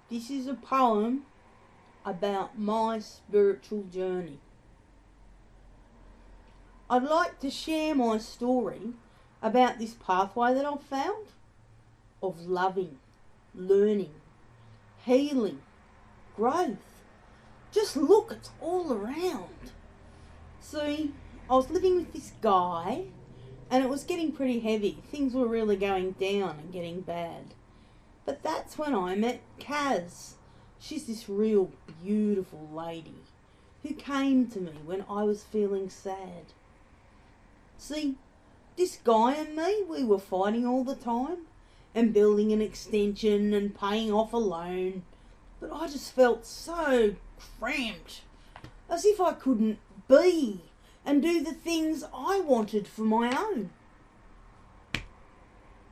This is a poem about my spiritual journey. I'd like to share my story about this pathway that I've found of loving, learning, healing, growth. Just look, it's all around. See, I was living with this guy and it was getting pretty heavy. Things were really going down and getting bad. But that's when I met Kaz. She's this real beautiful lady who came to me when I was feeling sad. See, this guy and me, we were fighting all the time and building an extension and paying off a loan. But I just felt so cramped, as if I couldn't be and do the things I wanted for my own.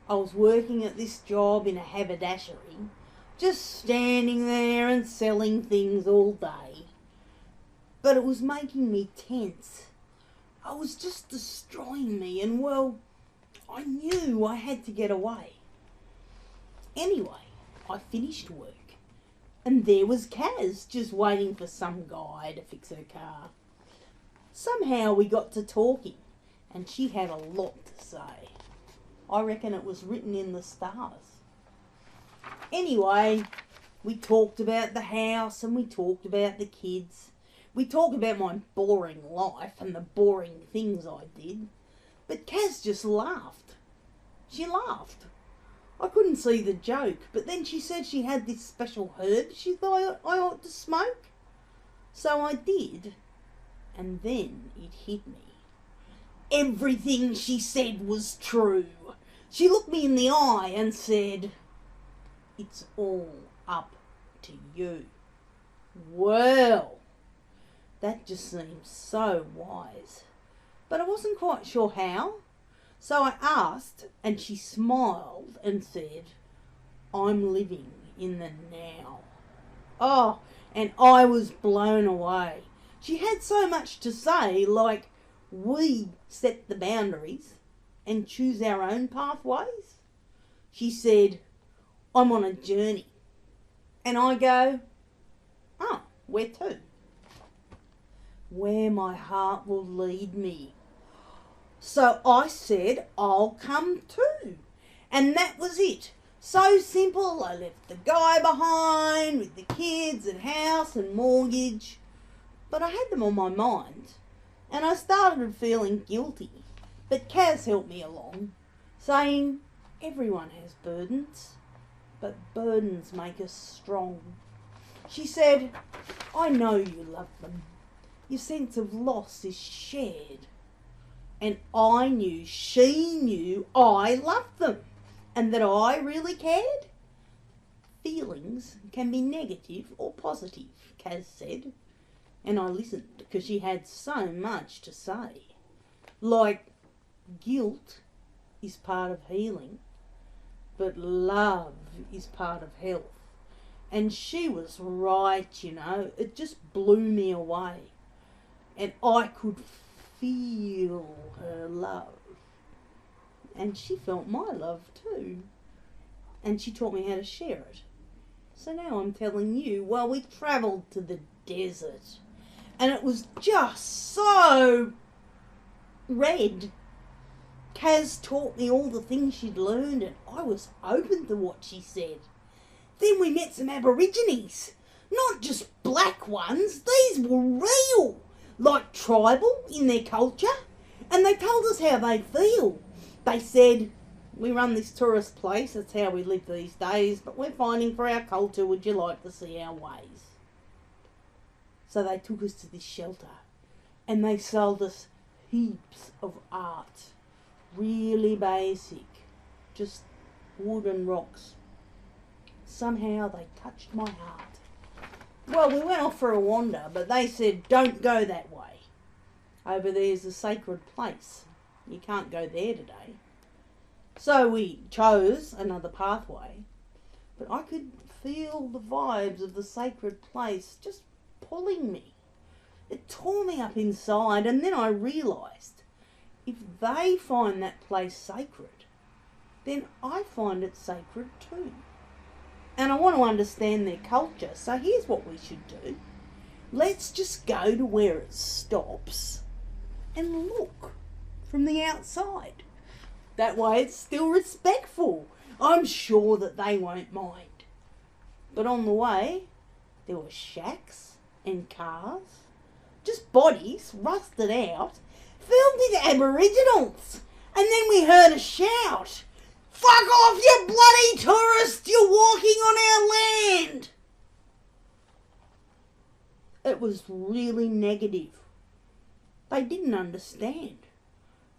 I was working at this job in a haberdashery, just standing there and selling things all day. But it was making me tense. It was just destroying me, and well, I knew I had to get away. Anyway, I finished work, and there was Kaz just waiting for some guy to fix her car. Somehow we got to talking, and she had a lot to say. I reckon it was written in the stars. Anyway, we talked about the house and we talked about the kids. We talked about my boring life and the boring things I did. But Kaz just laughed. She laughed. I couldn't see the joke, but then she said she had this special herb she thought I ought to smoke. So I did. And then it hit me. Everything she said was true. She looked me in the eye and said, "It's all up to you." Well, that just seemed so wise. But I wasn't quite sure how. So I asked, and she smiled and said, "I'm living in the now." Oh, and I was blown away. She had so much to say, like we set the boundaries and choose our own pathways. She said, "I'm on a journey." And I go, "Oh, where to?" "Where my heart will lead me." So I said, "I'll come too." And that was it. So simple. I left the guy behind with the kids and house and mortgage. But I had them on my mind, and I started feeling guilty. But Kaz helped me along, saying everyone has burdens, but burdens make us strong. She said, "I know you love them. Your sense of loss is shared." And I knew she knew I loved them and that I really cared. Feelings can be negative or positive, Kaz said. And I listened because she had so much to say. Like, guilt is part of healing, but love is part of health. And she was right, you know. It just blew me away. And I could feel her love. And she felt my love too. And she taught me how to share it. So now I'm telling you, well, we travelled to the desert. And it was just so red. Kaz taught me all the things she'd learned, and I was open to what she said. Then we met some Aborigines. Not just black ones, these were real. Like tribal in their culture. And they told us how they feel. They said, "We run this tourist place, that's how we live these days, but we're fighting for our culture, would you like to see our ways?" So they took us to this shelter and they sold us heaps of art. Really basic, just wood and rocks. Somehow they touched my heart. Well, we went off for a wander, but they said, "Don't go that way. Over there's a sacred place. You can't go there today." So we chose another pathway, but I could feel the vibes of the sacred place just pulling me. It tore me up inside, and then I realised if they find that place sacred, then I find it sacred too. And I want to understand their culture. So here's what we should do. Let's just go to where it stops and look from the outside. That way it's still respectful. I'm sure that they won't mind. But on the way, there were shacks and cars, just bodies, rusted out, filled with Aboriginals. And then we heard a shout. Fuck off, you bloody tourist! You're walking on our land! It was really negative. They didn't understand.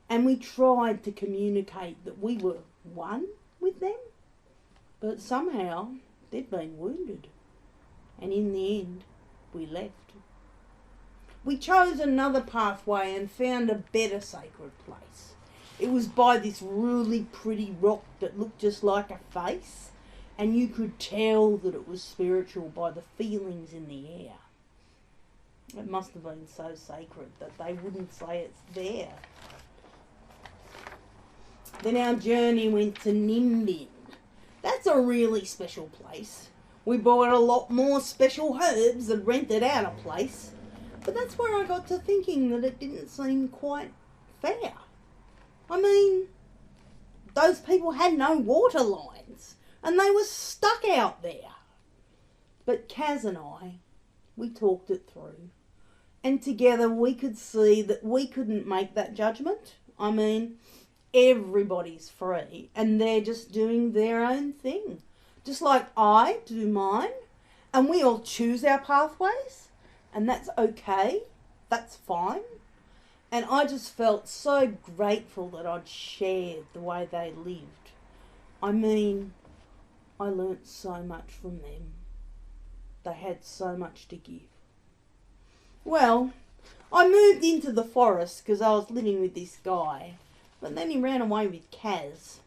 And we tried to communicate that we were one with them. But somehow they'd been wounded. And in the end, we left. We chose another pathway and found a better sacred place. It was by this really pretty rock that looked just like a face, and you could tell that it was spiritual by the feelings in the air. It must have been so sacred that they wouldn't say it's there. Then our journey went to Nimbin. That's a really special place. We bought a lot more special herbs and rented out a place. But that's where I got to thinking that it didn't seem quite fair. I mean, those people had no water lines and they were stuck out there. But Kaz and I, we talked it through. And together we could see that we couldn't make that judgment. I mean, everybody's free and they're just doing their own thing. Just like I do mine. And we all choose our pathways. And that's okay. That's fine. And I just felt so grateful that I'd shared the way they lived. I mean, I learnt so much from them. They had so much to give. Well, I moved into the forest because I was living with this guy. But then he ran away with Kaz.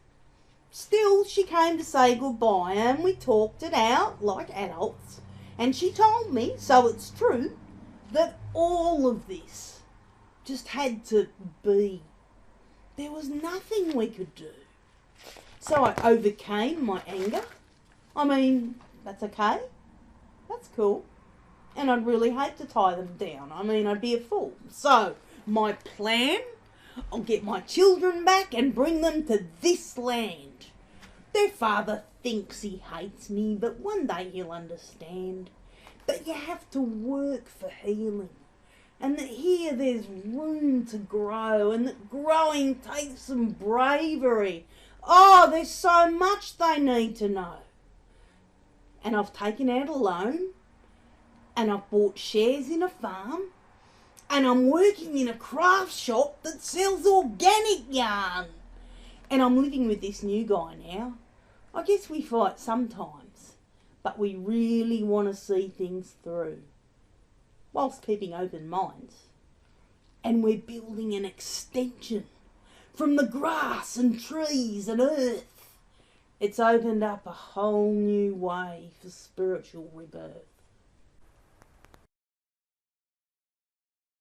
Still, she came to say goodbye and we talked it out like adults. And she told me, so it's true, that all of this just had to be. There was nothing we could do. So I overcame my anger. I mean, that's okay. That's cool. And I'd really hate to tie them down. I mean, I'd be a fool. So, my plan, I'll get my children back and bring them to this land. Their father thinks he hates me, but one day he'll understand. But you have to work for healing. And that here there's room to grow, and that growing takes some bravery. Oh, there's so much they need to know. And I've taken out a loan, and I've bought shares in a farm, and I'm working in a craft shop that sells organic yarn. And I'm living with this new guy now. I guess we fight sometimes, but we really want to see things through, whilst keeping open minds. And we're building an extension from the grass and trees and earth. It's opened up a whole new way for spiritual rebirth.